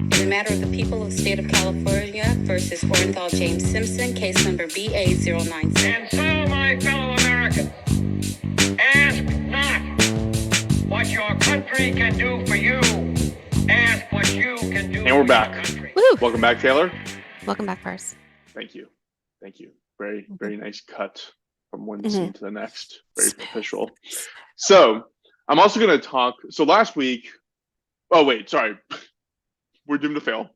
In the matter of the people of the state of California versus Orenthal James Simpson, case number BA096. And so, my fellow Americans, ask not what your country can do for you. Ask what you can do And we're for back. your country. Woo! Welcome back, Taylor. Welcome back, Farz. Thank you. Very, very nice cut from one scene to the next. Very official. So I'm also going to talk. So last week. Oh wait, sorry. We're doomed to fail.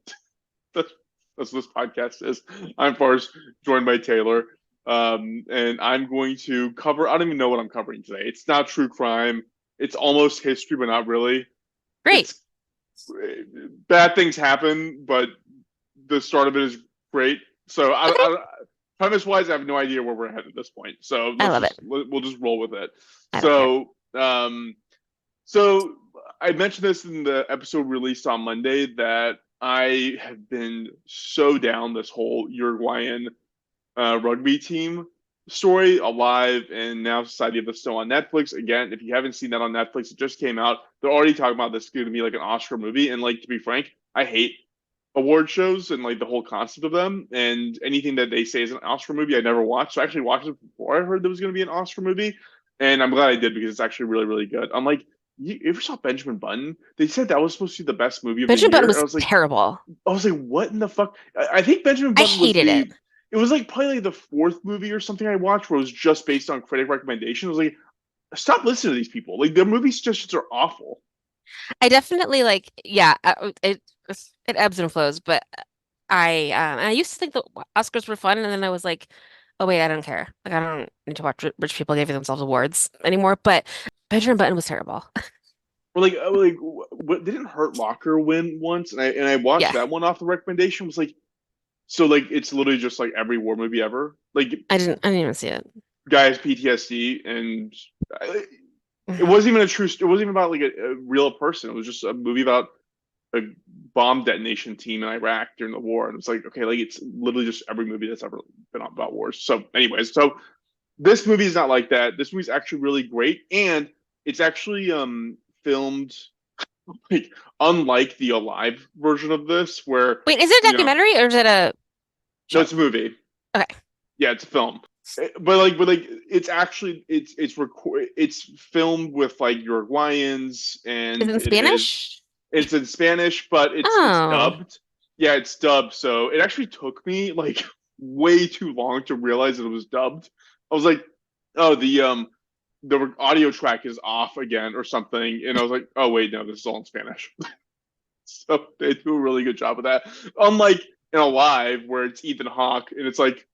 That's what this podcast is. I'm Farz, joined by Taylor, and I'm going to cover. I don't even know what I'm covering today. It's not true crime. It's almost history, but not really. Great. Bad things happen, but the start of it is great. So premise-wise, I have no idea where we're headed at this point. So I love it. We'll just roll with it. I don't So I mentioned this in the episode released on Monday that I have been so down this whole Uruguayan rugby team story, Alive, and now Society of the Snow on Netflix. Again, if you haven't seen that on Netflix, it just came out. They're already talking about this going to be like an Oscar movie. And like, to be frank, I hate award shows and like the whole concept of them, and anything that they say is an Oscar movie I never watched. So I actually watched it before I heard there was going to be an Oscar movie, and I'm glad I did because it's actually really, really good. I'm like, you ever saw Benjamin Button? They said that was supposed to be the best movie of Benjamin the year. Button was, I was like, terrible. I was like, what in the fuck? I think Benjamin Button hated it. It was like probably like the fourth movie or something I watched where it was just based on critic recommendation. I was like, stop listening to these people. Like, their movie suggestions are awful. I definitely it ebbs and flows, but I used to think the Oscars were fun, and then I was like, oh wait, I don't care. Like, I don't need to watch rich people giving themselves awards anymore. But Benjamin Button was terrible. Or like what didn't Hurt Locker win once? And I watched that one off the recommendation. Was like, so like it's literally just like every war movie ever. Like I didn't even see it. Guy has PTSD, and it wasn't even a true. It wasn't even about like a real person. It was just a movie about a bomb detonation team in Iraq during the war. And it's like, okay, like it's literally just every movie that's ever been about wars. So anyways, so this movie is not like that. This movie's actually really great, and it's actually filmed like unlike the Alive version of this, where wait, is it a documentary or is it a show? No, it's a movie. Okay. Yeah, it's a film. But it's actually it's filmed with like Uruguayans, and is it in Spanish? It's in Spanish, but it's dubbed. Yeah, it's dubbed. So it actually took me like way too long to realize that it was dubbed. I was like, oh, the audio track is off again or something, and I was like, oh wait, no, this is all in Spanish. So they do a really good job of that. Unlike in Alive, where it's Ethan Hawke and it's like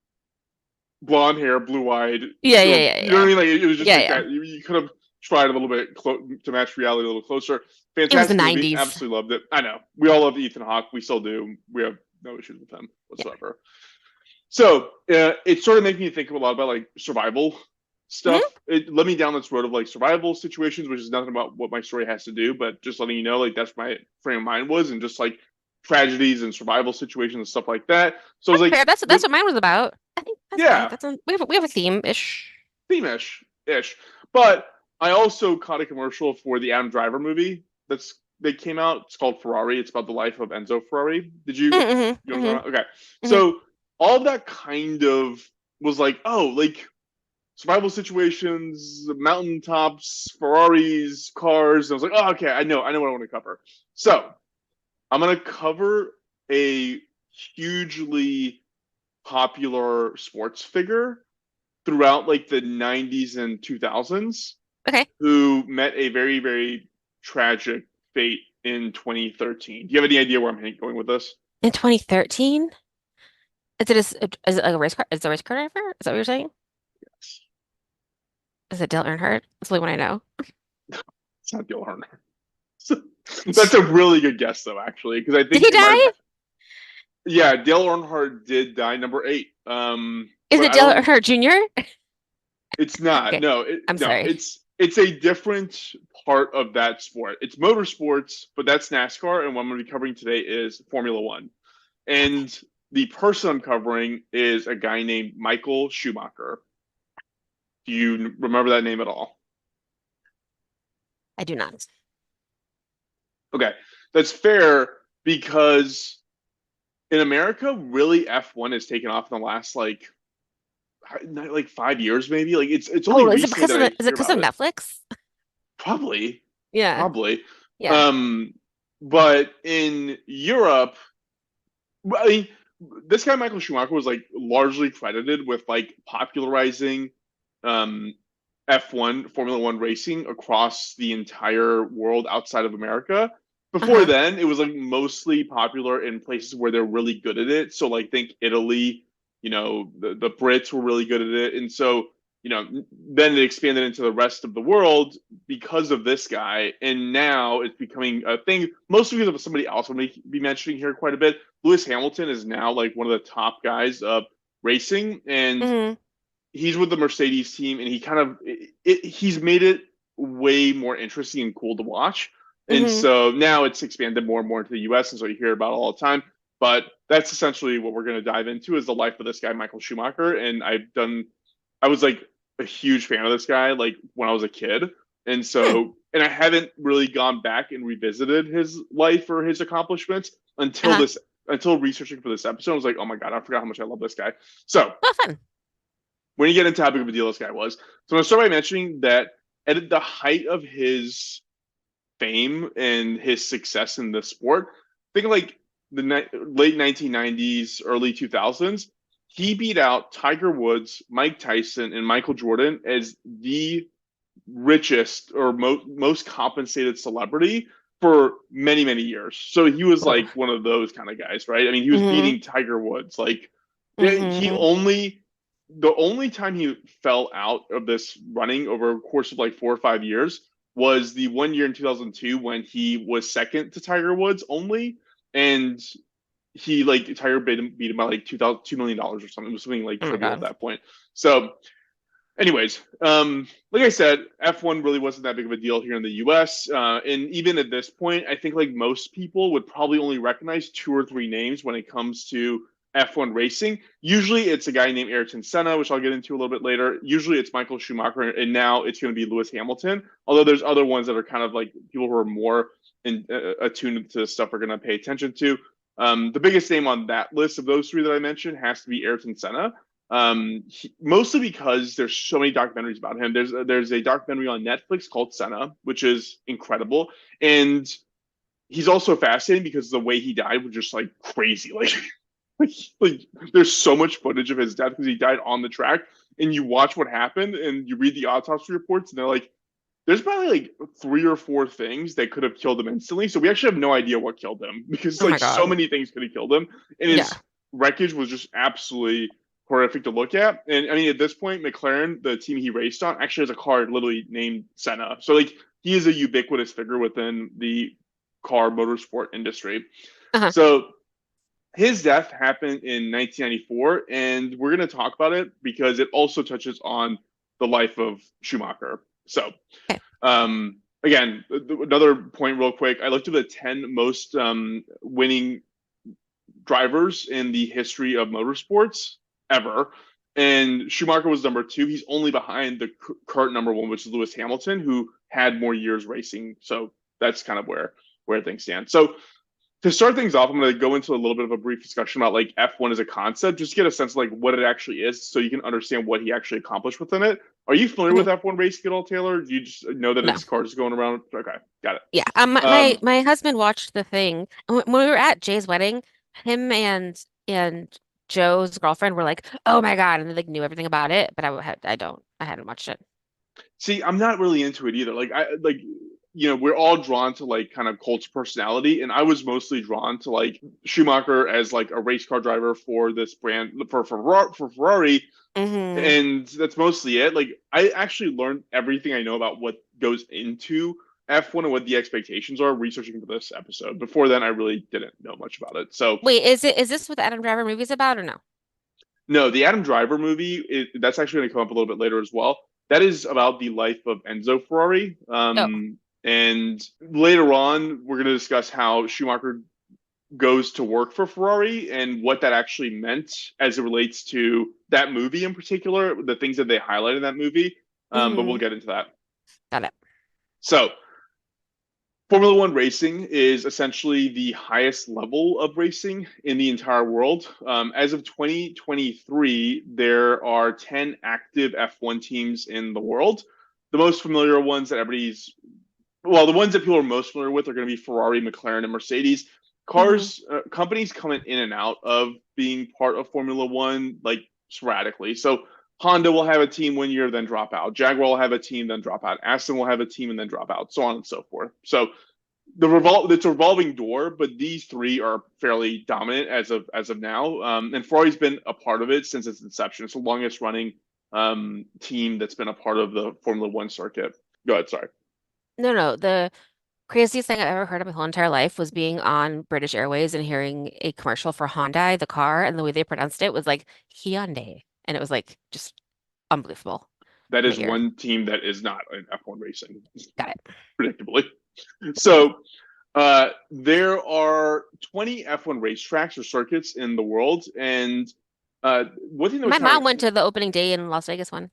blonde hair, blue-eyed. Yeah. You know what I mean? Like it was just that. You could have tried a little bit to match reality a little closer. Fantastic it was the movie. 90s. Absolutely loved it. I know. We all love Ethan Hawke. We still do. We have no issues with him whatsoever. Yeah. So it sort of made me think a lot about like survival stuff. It led me down this road of like survival situations, which is nothing about what my story has to do, but just letting you know, like that's my frame of mind was, and just like tragedies and survival situations and stuff like that. So I was like, fair. That's what mine was about. I think that's we have a theme-ish. Theme-ish. But I also caught a commercial for the Adam Driver movie that came out. It's called Ferrari. It's about the life of Enzo Ferrari. Did you? Okay. So all of that kind of was like, oh, like survival situations, mountaintops, Ferraris, cars. And I was like, oh, okay, I know what I want to cover. So I'm going to cover a hugely popular sports figure throughout like the 90s and 2000s. Okay. Who met a very, very tragic fate in 2013. Do you have any idea where I'm going with this? In 2013? Is it like a race car? Is it a race car driver? Is that what you're saying? Yes. Is it Dale Earnhardt? That's the only one I know. It's not Dale Earnhardt. That's a really good guess, though, actually, because I think did he die? Yeah, Dale Earnhardt did die, number 8. Is it Dale Earnhardt Jr.? It's not. Okay. No, I'm sorry. It's a different part of that sport. It's motorsports, but that's NASCAR, and what I'm going to be covering today is Formula One. And the person I'm covering is a guy named Michael Schumacher. Do you remember that name at all? I do not. Okay, that's fair because in America, really F1 has taken off in the last like 5 years maybe. Like it's only Oh, is it recently because that of I is it hear because about of it. Netflix? Probably, Yeah. probably. Yeah. Um, but in Europe, well, I mean, this guy Michael Schumacher was like largely credited with like popularizing um, F1 Formula One racing across the entire world outside of America. Before Uh-huh. then, it was like mostly popular in places where they're really good at it. So like think Italy, the Brits were really good at it. And so, then it expanded into the rest of the world because of this guy. And now it's becoming a thing, mostly because of somebody else I'm going to be mentioning here quite a bit. Lewis Hamilton is now like one of the top guys of racing, and Hmm. he's with the Mercedes team, and he kind of he's made it way more interesting and cool to watch. And Hmm. so now it's expanded more and more into the US, and so you hear about it all the time. But that's essentially what we're going to dive into is the life of this guy, Michael Schumacher. And I was like a huge fan of this guy, like when I was a kid. And Hmm. so, and I haven't really gone back and revisited his life or his accomplishments Uh-huh. until researching for this episode. I was like, oh my God, I forgot how much I love this guy. So Oh, fun. when you get into how big of a deal this guy was. So I'm going to start by mentioning that at the height of his fame and his success in the sport, think of like the late 1990s, early 2000s, he beat out Tiger Woods, Mike Tyson, and Michael Jordan as the richest or most compensated celebrity for many, many years. So he was Oh. like one of those kind of guys, right? I mean, he was Hmm. beating Tiger Woods. Like he Hmm. only the only time he fell out of this running over a course of like 4 or 5 years was the one year in 2002 when he was second to Tiger Woods only, and he like Tiger beat him by like $2 million or something. It was something like Oh my trivial at God. that point. So anyways, like I said, F1 really wasn't that big of a deal here in the US. And even at this point, I think like most people would probably only recognize two or three names when it comes to F1 racing. Usually it's a guy named Ayrton Senna, which I'll get into a little bit later. Usually it's Michael Schumacher, and now it's going to be Lewis Hamilton. Although there's other ones that are kind of like people who are more attuned to stuff are going to pay attention to. The biggest name on that list of those three that I mentioned has to be Ayrton Senna. Mostly because there's so many documentaries about him. There's a documentary on Netflix called Senna, which is incredible, and he's also fascinating because the way he died was just like crazy. Like, like there's so much footage of his death because he died on the track, and you watch what happened, and you read the autopsy reports, and they're like, there's probably like three or four things that could have killed him instantly. So we actually have no idea what killed him because Oh my like so God. many things could have killed him, and Yeah. his wreckage was just absolutely horrific to look at. And I mean, at this point, McLaren, the team he raced on, actually has a car literally named Senna. So like he is a ubiquitous figure within the car motorsport industry. Uh-huh. So his death happened in 1994, and we're going to talk about it because it also touches on the life of Schumacher. So Okay. again, another point, real quick. I looked at the 10 most winning drivers in the history of motorsports ever, and Schumacher was number two. He's only behind the current number one, which is Lewis Hamilton, who had more years racing. So that's kind of where things stand. So to start things off, I'm going to go into a little bit of a brief discussion about like F1 as a concept, just to get a sense of like what it actually is, so you can understand what he actually accomplished within it. Are you familiar Mhm. with F1 racing at all, Taylor? Do you just know that No. it's cars going around? Okay, got it. Yeah. My husband watched the thing when we were at Jay's wedding. Him and Joe's girlfriend were like, "Oh my God," and they like knew everything about it, but I hadn't watched it. See, I'm not really into it either. We're all drawn to like kind of Colt's personality, and I was mostly drawn to like Schumacher as like a race car driver for this brand for Ferrari, Hmm. and that's mostly it. Like I actually learned everything I know about what goes into F1 and what the expectations are researching for this episode. Before then, I really didn't know much about it. So Wait, is this what the Adam Driver movie's about or no? no, the Adam Driver movie, that's actually going to come up a little bit later as well. That is about the life of Enzo Ferrari. Oh. And later on, we're going to discuss how Schumacher goes to work for Ferrari and what that actually meant as it relates to that movie in particular, the things that they highlight in that movie. But we'll Hmm. get into that. Got it. So Formula One racing is essentially the highest level of racing in the entire world. As of 2023, there are 10 active F1 teams in the world. The most familiar ones that the ones that people are most familiar with are going to be Ferrari, McLaren, and Mercedes. Hmm. Companies coming in and out of being part of Formula One like sporadically. So Honda will have a team 1 year, then drop out. Jaguar will have a team, then drop out. Aston will have a team and then drop out, so on and so forth. So it's a revolving door, but these three are fairly dominant as of now. And Ferrari's been a part of it since its inception. It's the longest running team that's been a part of the Formula One circuit. Go ahead, sorry. No, no. The craziest thing I've ever heard of my whole entire life was being on British Airways and hearing a commercial for Hyundai, the car, and the way they pronounced it was like Hyundai. And it was like just unbelievable That in my is ear. one team that is not in F1 racing, Got it. predictably. So there are 20 F1 racetracks or circuits in the world, and one thing that was My kind mom of went to the opening day in Las Vegas one.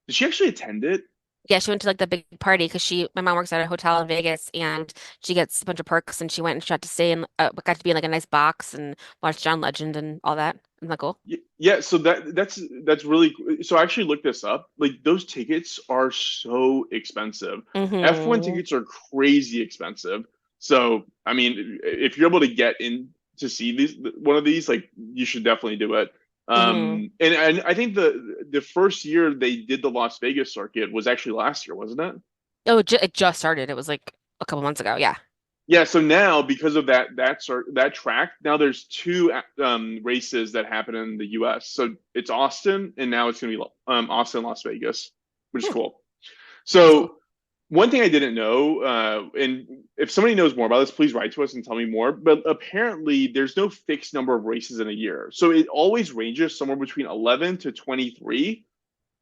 did she actually attend it? Yeah, she went to like the big party because my mom works at a hotel in Vegas and she gets a bunch of perks and she went and she got to stay in, got to be in like a nice box and watch John Legend and all that. Isn't that cool? Yeah, so that's really so I actually looked this up. Like those tickets are so expensive. F1 Mm-hmm. tickets are crazy expensive. So, I mean, if you're able to get in to see one of these, like you should definitely do it. Mm-hmm. And I think the first year they did the Las Vegas circuit was actually last year, wasn't it? Oh, it just started. It was like a couple months ago. Yeah. Yeah, so now because of that track, now there's two races that happen in the U.S. So it's Austin, and now it's going to be Austin, Las Vegas, which is Hmm, cool. that's cool. So one thing I didn't know, and if somebody knows more about this, please write to us and tell me more. But apparently, there's no fixed number of races in a year, so it always ranges somewhere between 11 to 23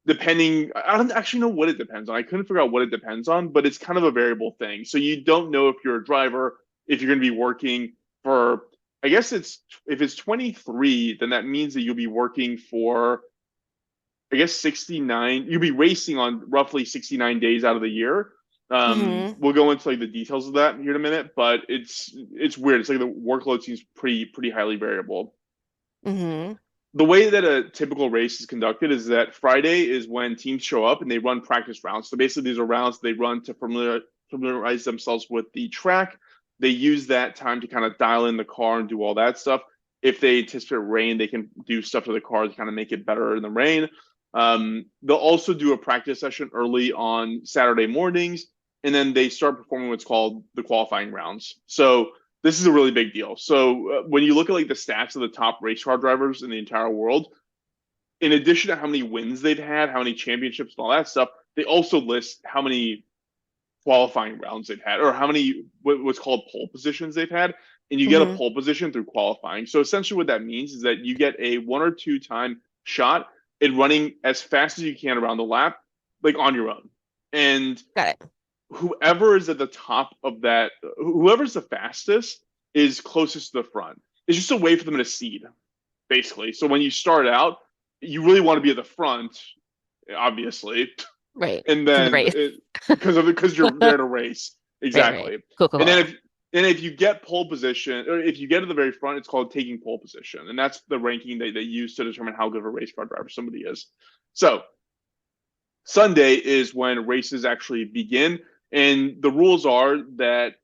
depending. I don't actually know what it depends on. I couldn't figure out what it depends on, but it's kind of a variable thing. So you don't know if you're a driver, if you're going to be working for, I guess it's, if it's 23, then that means that you'll be working for, I guess, 69. You'll be racing on roughly 69 days out of the year. Mm-hmm. We'll go into like the details of that here in a minute, but it's weird. It's like the workload seems pretty highly variable. Mm-hmm. The way that a typical race is conducted is that Friday is when teams show up and they run practice rounds. So basically, these are rounds they run to familiarize themselves with the track. They use that time to kind of dial in the car and do all that stuff. If they anticipate rain, they can do stuff to the car to kind of make it better in the rain. They'll also do a practice session early on Saturday mornings, and then they start performing what's called the qualifying rounds. So this is a really big deal. So when you look at like the stats of the top race car drivers in the entire world, in addition to how many wins they've had, how many championships and all that stuff, they also list how many qualifying rounds they've had or how many what's called pole positions they've had. And you get a Mm-hmm. pole position through qualifying. So essentially what that means is that you get a 1 or 2 time shot in running as fast as you can around the lap, like on your own. And Got it. whoever is at the top of that, whoever's the fastest is closest to the front. It's just a way for them to seed, basically. So when you start out, you really want to be at the front, obviously, Right. and It's in the then race. because you're there to race, Right, right. exactly. Cool, cool, And then cool. if you get pole position, or if you get to the very front, it's called taking pole position, and that's the ranking they use to determine how good of a race car driver somebody is. So Sunday is when races actually begin. And the rules are that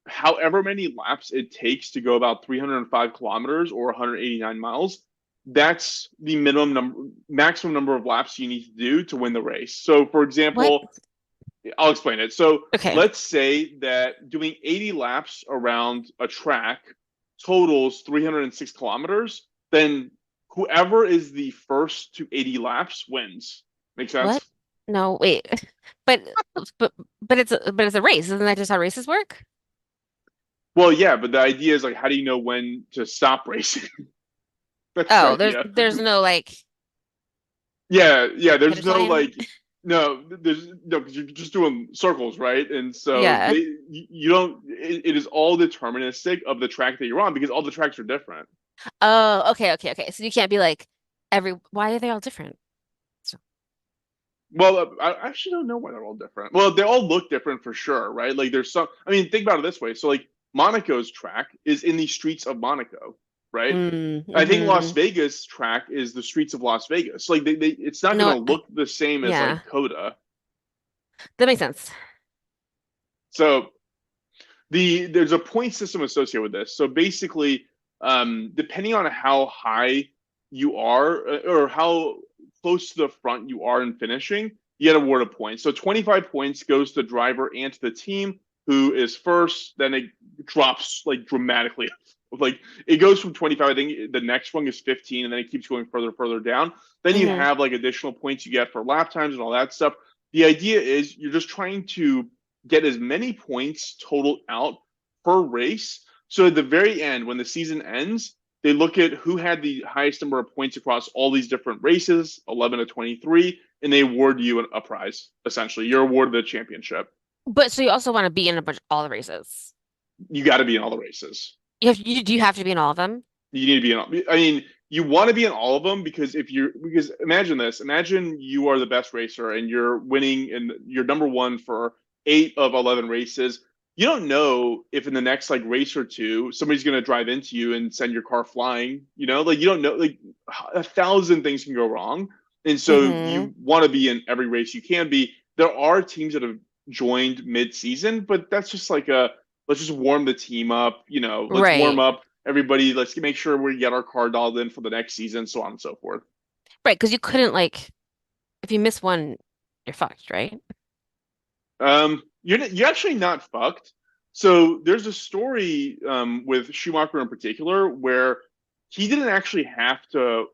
however many laps it takes to go about 305 kilometers or 189 miles, that's the maximum number of laps you need to do to win the race. So, for What? example, I'll explain it. So, Okay. let's say that doing 80 laps around a track totals 306 kilometers, then whoever is the first to 80 laps wins. Make What? sense? No, wait. But but but it's a race. Isn't that just how races work? Well, yeah, but the idea is like, how do you know when to stop racing? That's the Oh, there's idea. there's no like Yeah, yeah. There's finish no line. like, no, there's no, because you're just doing circles, right? And so Yeah. you don't. It is all deterministic of the track that you're on because all the tracks are different. Oh, okay, okay, okay. So you can't be like why are they all different? So, Well, I actually don't know why they're all different. Well, they all look different for sure, right? Like there's some. I mean, think about it this way. So like Monaco's track is in the streets of Monaco, right? I think Las Mm-hmm. Vegas track is the streets of Las Vegas. Like it's not No, going to look the same as yeah, like Coda. that makes sense. So there's a point system associated with this. So basically, depending on how high you are or how close to the front you are in finishing, you get awarded points. So 25 points goes to the driver and to the team who is first. Then it drops like dramatically. Like it goes from 25. I think the next one is 15, and then it keeps going further down. Then you Hmm. have like additional points you get for lap times and all that stuff. The idea is you're just trying to get as many points total out per race. So at the very end, when the season ends, they look at who had the highest number of points across all these different races, 11 to 23, and they award you a prize. Essentially, you're awarded the championship. But so you also want to be in a bunch all the races. You got to be in all the races. Do you have to be in all of them? You need to be in all. I mean, you want to be in all of them because because imagine this. Imagine you are the best racer and you're winning and you're number one for 8 of 11 races. You don't know if in the next like race or two somebody's going to drive into you and send your car flying. Like you don't know. Like 1,000 things can go wrong, and so Hmm. you want to be in every race you can be. There are teams that have joined mid-season, but that's just like a let's just warm the team up. Let's warm Right. up everybody. Let's make sure we get our car dialed in for the next season, so on and so forth. Right, because you couldn't like if you miss one, you're fucked, right? You're actually not fucked. So there's a story with Schumacher in particular where he didn't actually have to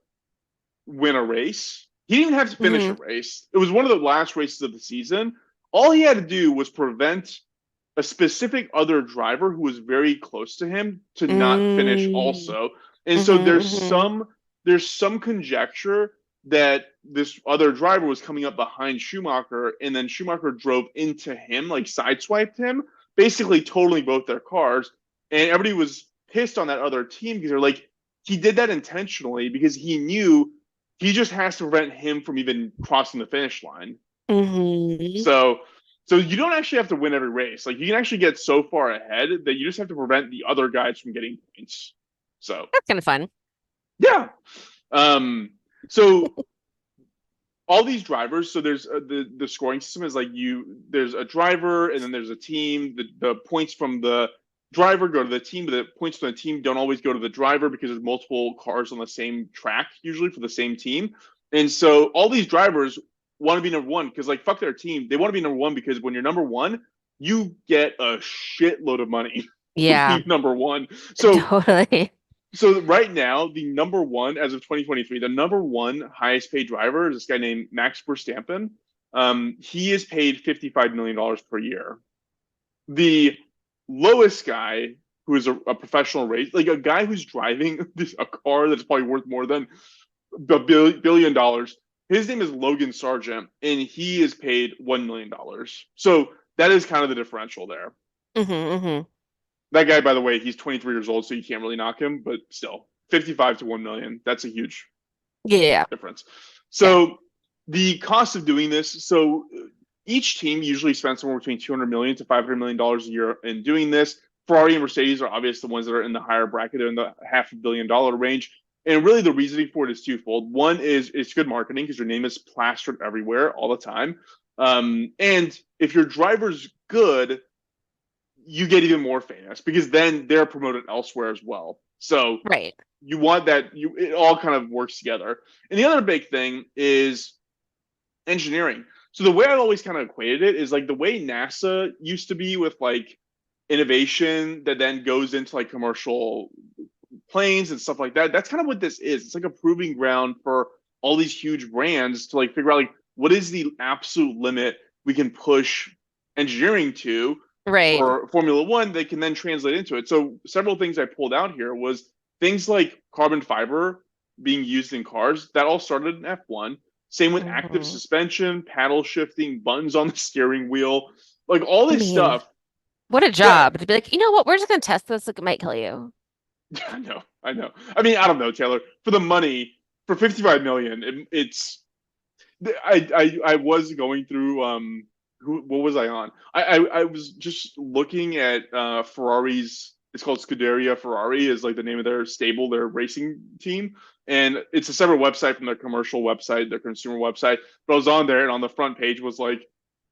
win a race. He didn't even have to finish a Hmm. race. It was one of the last races of the season. All he had to do was prevent a specific other driver who was very close to him to not finish Mm. also. And so Hmm. Hmm. there's some conjecture that this other driver was coming up behind Schumacher and then Schumacher drove into him, like sideswiped him, basically totaling both their cars. And everybody was pissed on that other team because they're like, he did that intentionally because he knew he just has to prevent him from even crossing the finish line. Hmm. So so you don't actually have to win every race. Like you can actually get so far ahead that you just have to prevent the other guys from getting points. So That's kind of fun. yeah. So all these drivers. So there's the scoring system is like there's a driver and then there's a team. The points from the driver go to the team, but the points from the team don't always go to the driver because there's multiple cars on the same track usually for the same team. And so all these drivers want to be number one because like fuck their team. They want to be number one because when you're number one, you get a shitload of money for Yeah, being number one. So totally. so right now, the number one as of 2023, the number one highest paid driver is this guy named Max Verstappen. He is paid $55 million per year. The lowest guy, who is a professional race, like a guy who's driving a car that's probably worth more than $1 billion. His name is Logan Sargent, and he is paid $1 million. So that is kind of the differential there. Hmm. Hmm. That guy, by the way, he's 23 years old, so you can't really knock him, but still, 55 to 1 million. That's a huge Yeah, difference. yeah. So the cost of doing this, so each team usually spends somewhere between 200 million to $500 million a year in doing this. Ferrari and Mercedes are obviously the ones that are in the higher bracket, they're in the $500 million range. And really, the reasoning for it is twofold. One is it's good marketing because your name is plastered everywhere all the time. And if your driver's good, you get even more famous because then they're promoted elsewhere as well. So Right. you want that it all kind of works together. And the other big thing is engineering. So the way I've always kind of equated it is like the way NASA used to be with like innovation that then goes into like commercial planes and stuff like that. That's kind of what this is. It's like a proving ground for all these huge brands to like figure out like what is the absolute limit we can push engineering to Right. for Formula One, they can then translate into it. So several things I pulled out here was things like carbon fiber being used in cars. That all started in F1. Same with active Hmm. suspension, paddle shifting, buttons on the steering wheel, like all I this mean, stuff. what a That job to be like, you know what? We're just gonna test this. It might kill you. I know, I know. I mean, I don't know, Taylor. For the money, for 55 million, it's I was going through what was I on? I was just looking at Ferrari's. It's called Scuderia Ferrari is like the name of their stable, their racing team, and it's a separate website from their commercial website, their consumer website. But I was on there, and on the front page was like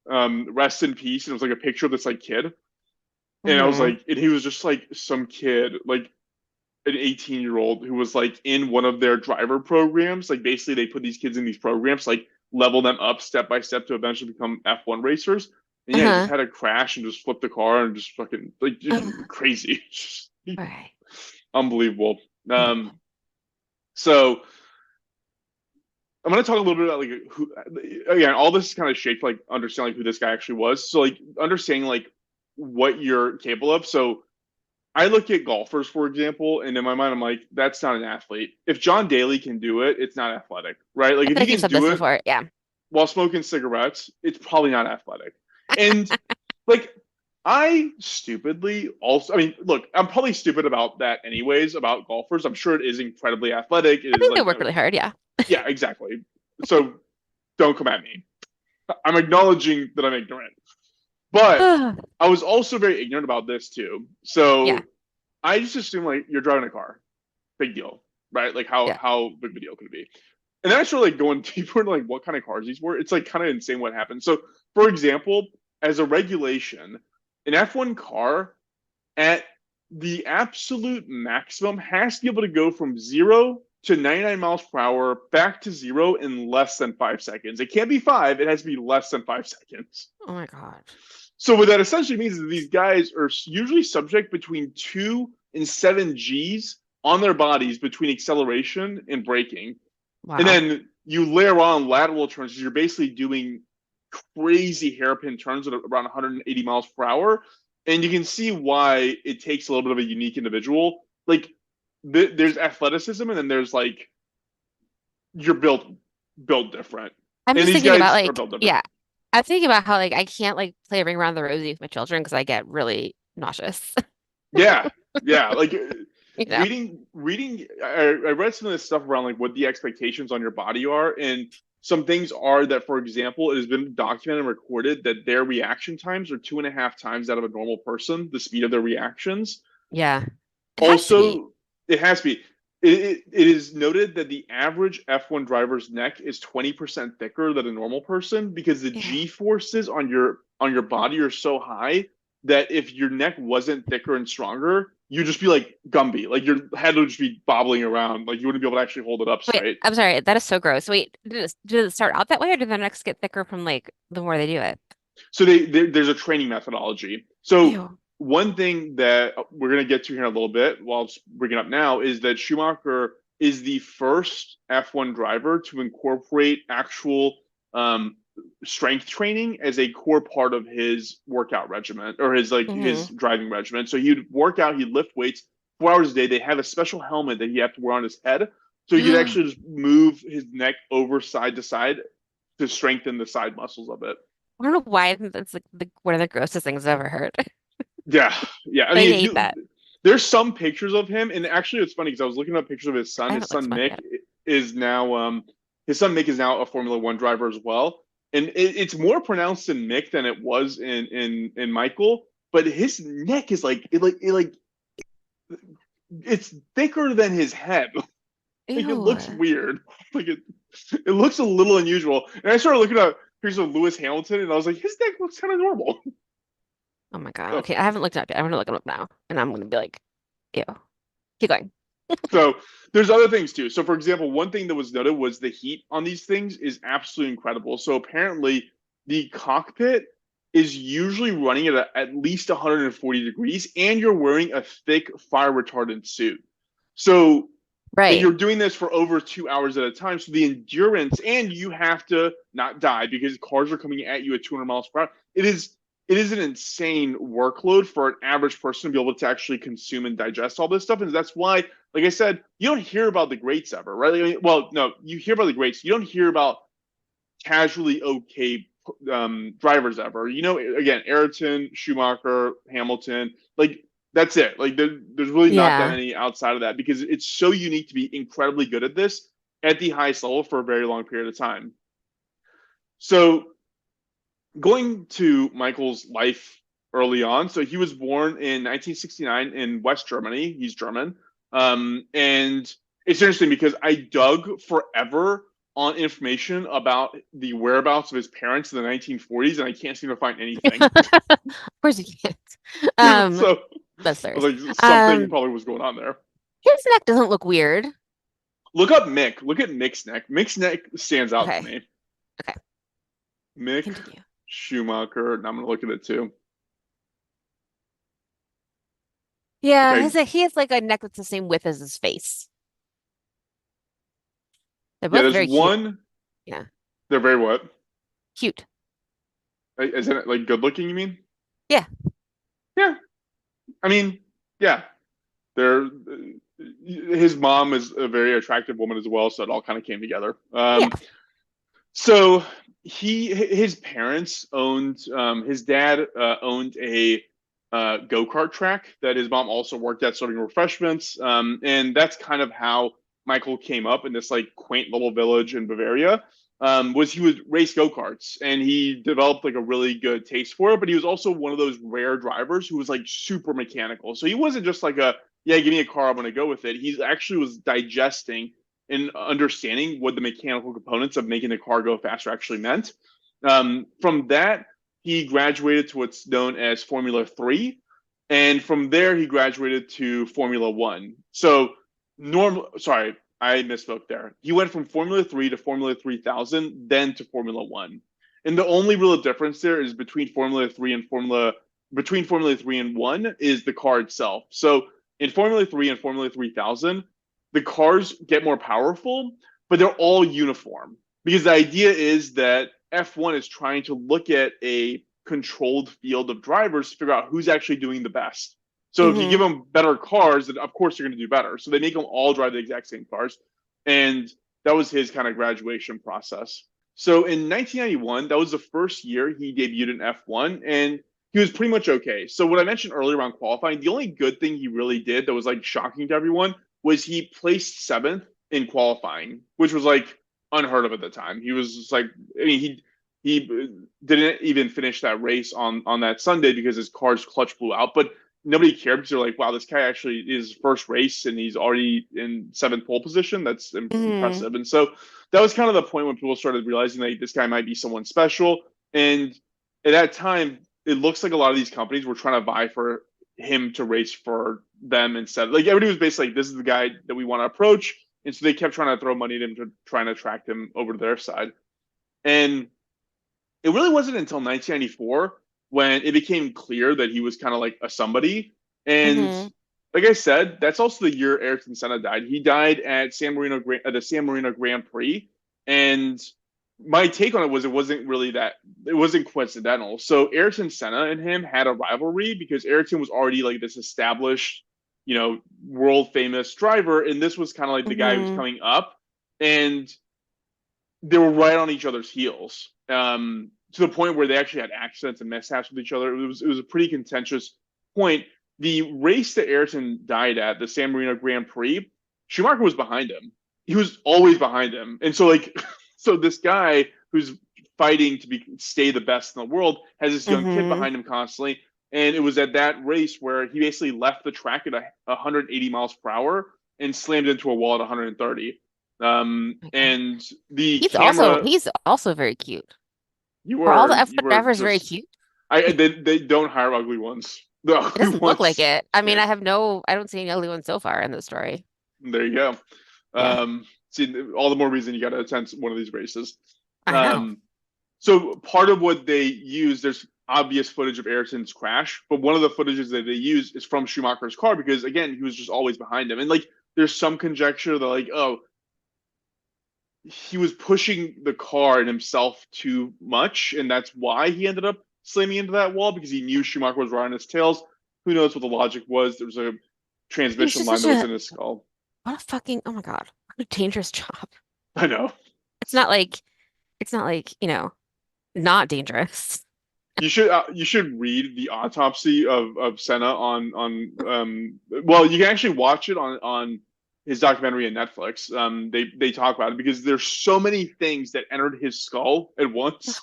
rest in peace, and it was like a picture of this like kid, and I was Hmm. like, and he was just like some kid, like an 18-year-old who was like in one of their driver programs. Like basically they put these kids in these programs, like level them up step by step to eventually become F1 racers. And yeah, he just Uh-huh. had a crash and just flipped the car and just fucking like just crazy. Right. Unbelievable. Yeah. So I'm gonna talk a little bit about like who again, all this is kind of shaped like understanding like, who this guy actually was. So like understanding like what you're capable of. So I look at golfers, for example, and in my mind, I'm like, that's not an athlete. If John Daly can do it, it's not athletic, right? Like I if feel he like you've can said do this it before. Yeah. while smoking cigarettes, it's probably not athletic. And like I stupidly also, I mean, look, I'm probably stupid about that anyways, about golfers. I'm sure it is incredibly athletic. It I is think they like, work really hard. Yeah. yeah, exactly. So don't come at me. I'm acknowledging that I'm ignorant. But I was also very ignorant about this too. Yeah. So I just assume like you're driving a car, big deal, right? Like Yeah. how big of a deal could it be? And then I started like going deeper into like what kind of cars these were. It's like kind of insane what happened. So for example, as a regulation, an F1 car at the absolute maximum has to be able to go from 0 to 99 miles per hour back to 0 in less than 5 seconds. It can't be five, it has to be less than 5 seconds. Oh my God. So what that essentially means is these guys are usually subject between 2 and 7 Gs on their bodies between acceleration and braking. And Wow. then you layer on lateral turns. You're basically doing crazy hairpin turns at around 180 miles per hour. And you can see why it takes a little bit of a unique individual. Like there's athleticism and then there's like you're built different. I'm And just these thinking about guys are like, built different. yeah. I'm thinking about how like I can't like play Ring Around the Rosie with my children because I get really nauseous. Yeah. Yeah. Like You know? reading I read some of this stuff around like what the expectations on your body are, and some things are that, for example, it has been documented and recorded that their reaction times are 2.5 times that of a normal person, the speed of their reactions. Yeah. It has to be. Also, it has to be. It is noted that the average F1 driver's neck is 20% thicker than a normal person because the Yeah. G forces on your body are so high that if your neck wasn't thicker and stronger, you'd just be like Gumby. Like your head would just be bobbling around. Like you wouldn't be able to actually hold it up Wait, straight. I'm sorry. That is so gross. Wait, did it start out that way or did their necks get thicker from like the more they do it? So there's a training methodology. So Ew. one thing that we're going to get to here in a little bit, while I'll bring it up now, is that Schumacher is the first F1 driver to incorporate actual strength training as a core part of his workout regimen or his like Hmm. his driving regimen. So he'd work out, he'd lift weights 4 hours a day. They have a special helmet that he had to wear on his head, so he could I actually just move his neck over side to side to strengthen the side muscles of it. don't know why I think that's like one of the grossest things I've ever heard. Yeah, yeah. I I mean, if hate you that. there's some pictures of him, and actually, it's funny because I was looking up pictures of his son. I His haven't looked son him up Mick yet. is now his son Mick is now a Formula One driver as well, and it's more pronounced in Mick than it was in Michael. But his neck is like it's thicker than his head. Like it Ew. looks weird. Like it looks a little unusual. And I started looking at pictures of Lewis Hamilton, and I was like, his neck looks kind of normal. Oh my God. So Okay, I haven't looked it up yet. I'm gonna look it up now, and I'm gonna be like, ew. Keep going. So there's other things too. So for example, one thing that was noted was the heat on these things is absolutely incredible. So apparently the cockpit is usually running at least 140 degrees and you're wearing a thick fire retardant suit. So and Right. you're doing this for over 2 hours at a time. So the endurance, and you have to not die because cars are coming at you at 200 miles per hour. It is an insane workload for an average person to be able to actually consume and digest all this stuff. And that's why, like I said, you don't hear about the greats ever, right? I mean, well, no, you hear about the greats. You don't hear about casually okay drivers ever. You know, again, Ayrton, Schumacher, Hamilton, like that's it. Like there's really not that Yeah. many outside of that because it's so unique to be incredibly good at this at the highest level for a very long period of time. So going to Michael's life early on. So he was born in 1969 in West Germany. He's German. And it's interesting because I dug forever on information about the whereabouts of his parents in the 1940s, and I can't seem to find anything. Of course you can't. Um, So that's I was hilarious. like, something probably was going on there. His neck doesn't look weird. Look up Mick. Look at Mick's neck. Mick's neck stands out to Okay, me. okay, Mick continue. Schumacher. And I'm gonna look at it too. Yeah, Okay. he has like a neck that's the same width as his face. They're Yeah, both there's very cute. one. Yeah, They're very what? cute. Isn't it like good looking, you mean? Yeah, Yeah. I mean, yeah. They're his mom is a very attractive woman as well, so it all kind of came together. yeah. So his parents owned his dad owned a go-kart track that his mom also worked at serving refreshments. And that's kind of how Michael came up in this like quaint little village in Bavaria. Was he would race go-karts and he developed like a really good taste for it, but he was also one of those rare drivers who was like super mechanical. So he wasn't just like a yeah, give me a car, I'm gonna go with it. He actually was digesting and understanding what the mechanical components of making the car go faster actually meant. From that, he graduated to what's known as Formula 3. And from there, he graduated to Formula One. So, sorry, I misspoke there. He went from Formula 3 to Formula 3000, then to Formula One. And the only real difference there is between Formula 3 and 1 is the car itself. So, in Formula 3 and Formula 3000, the cars get more powerful, but they're all uniform because the idea is that F1 is trying to look at a controlled field of drivers to figure out who's actually doing the best. So if you give Mm-hmm. them better cars, then of course they're going to do better. So they make them all drive the exact same cars. And that was his kind of graduation process. So in 1991, that was the first year he debuted in F1 and he was pretty much okay. So what I mentioned earlier around qualifying, the only good thing he really did that was like shocking to everyone was he placed seventh in qualifying, which was like unheard of at the time. He was just like, I mean, he didn't even finish that race on that Sunday because his car's clutch blew out. But nobody cared because they're like, wow, this guy actually is first race and he's already in seventh pole position. That's Mm-hmm. impressive. And so that was kind of the point when people started realizing that this guy might be someone special. And at that time, it looks like a lot of these companies were trying to vie for him to race for them instead. Like everybody was basically like, this is the guy that we want to approach. And so they kept trying to throw money at him to try and attract him over to their side. And it really wasn't until 1994 when it became clear that he was kind of like a somebody. And Mm-hmm. like I said, that's also the year Ayrton Senna died. He died at the San Marino Grand Prix, and my take on it was it wasn't coincidental. So Ayrton Senna and him had a rivalry because Ayrton was already like this established, world famous driver, and this was kind of like the guy who was Mm-hmm. coming up, and they were right on each other's heels. To the point where they actually had accidents and mishaps with each other. It was a pretty contentious point. The race that Ayrton died at, the San Marino Grand Prix, Schumacher was behind him. He was always behind him, and so like, so this guy who's fighting to stay the best in the world has this young kid Mm-hmm. behind him constantly. And it was at that race where he basically left the track at 180 miles per hour and slammed into a wall at 130. My God. And the He's also camera, he's also very cute. you Are all the were you F1 were drivers very just, cute? they don't hire ugly ones. The It ugly doesn't look like ones, it. I mean, yeah. I don't see any ugly ones so far in the story. There you go. Yeah, See, all the more reason you got to attend one of these races. I know. Um, so part of what they use, there's obvious footage of Ayrton's crash, but one of the footages that they use is from Schumacher's car because again, he was just always behind him. And like, there's some conjecture that like, oh, he was pushing the car and himself too much, and that's why he ended up slamming into that wall because he knew Schumacher was riding his tails. Who knows what the logic was? There was a He's transmission just line such that was a in his skull. what a fucking oh my God, what a dangerous job. I know. It's not like it's not like, not dangerous. You should read the autopsy of Senna on well, you can actually watch it on his documentary on Netflix. They talk about it because there's so many things that entered his skull at once.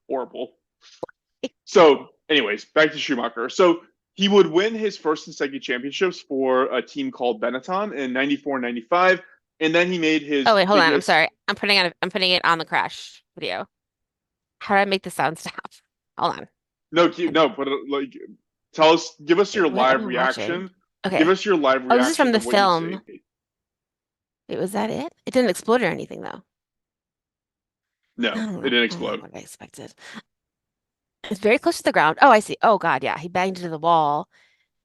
Horrible. So, anyways, back to Schumacher. So he would win his first and second championships for a team called Benetton in 94 and 95. And then he made Oh his wait, hold on. I'm biggest. sorry. I'm putting it on the crash video. How do I make the sound stop? Hold on. No, no, but like, tell us, give us Wait, your what am live I watching? reaction. Give Okay. us your live Oh, this is from reaction to the what you see. film. Wait, was that it? It didn't explode or anything though. No, it didn't I don't know explode. what I expected. It's very close to the ground. Oh, I see. Oh God, yeah. He banged into the wall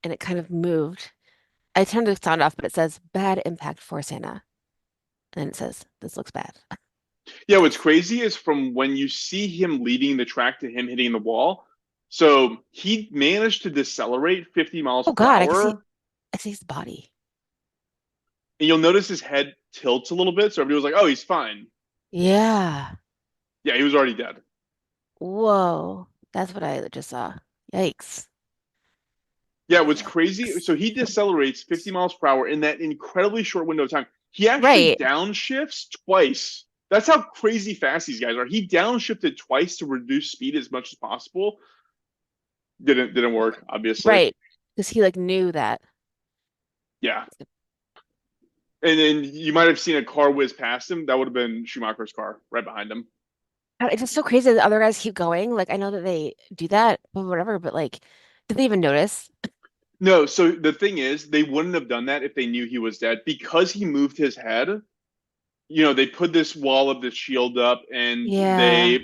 and it kind of moved. I turned the sound off, but it says bad impact for Santa. And then it says, this looks bad. Yeah, what's crazy is from when you see him leading the track to him hitting the wall. So he managed to decelerate 50 miles Oh per God, hour. I see his body. And you'll notice his head tilts a little bit. So everybody was like, oh, he's fine. Yeah. Yeah, he was already dead. Whoa. That's what I just saw. Yikes. Yeah, what's crazy? Yikes. So he decelerates 50 miles per hour in that incredibly short window of time. He actually Right. downshifts twice. That's how crazy fast these guys are. He downshifted twice to reduce speed as much as possible. Didn't work, obviously. Right. Because he like knew that. Yeah. And then you might have seen a car whiz past him. That would have been Schumacher's car right behind him. It's just so crazy that the other guys keep going. Like I know that they do that, but whatever, but like did they even notice? No, so the thing is, they wouldn't have done that if they knew he was dead because he moved his head. They put this wall of this shield up and Yeah. they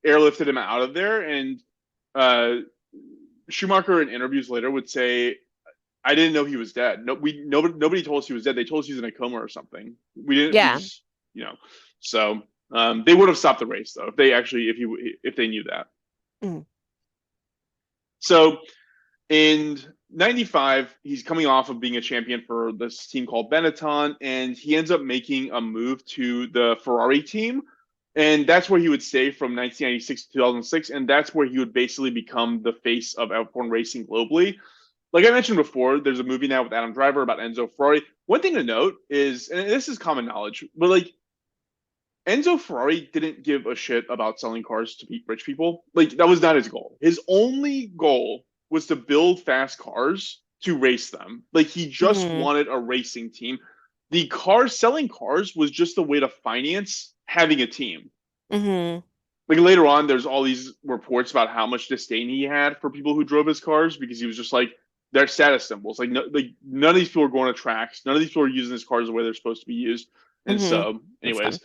airlifted him out of there. And uh, Schumacher in interviews later would say, "I didn't know he was dead. No, nobody told us he was dead. They told us he was in a coma or something. We didn't. We Yeah. just you know." So they would have stopped the race though if they knew that. Mm. So in 95, he's coming off of being a champion for this team called Benetton, and he ends up making a move to the Ferrari team. And that's where he would stay from 1996 to 2006. And that's where he would basically become the face of F1 racing globally. Like I mentioned before, there's a movie now with Adam Driver about Enzo Ferrari. One thing to note is, and this is common knowledge, but like Enzo Ferrari didn't give a shit about selling cars to rich people. Like that was not his goal. His only goal was to build fast cars to race them. Like he just Hmm. wanted a racing team. The cars selling cars was just a way to finance having a team. Hmm. Like later on, there's all these reports about how much disdain he had for people who drove his cars because he was just like they're status symbols. Like, no, like none of these people are going to tracks. None of these people are using his cars the way they're supposed to be used. And Hmm. so, That's fun. anyways,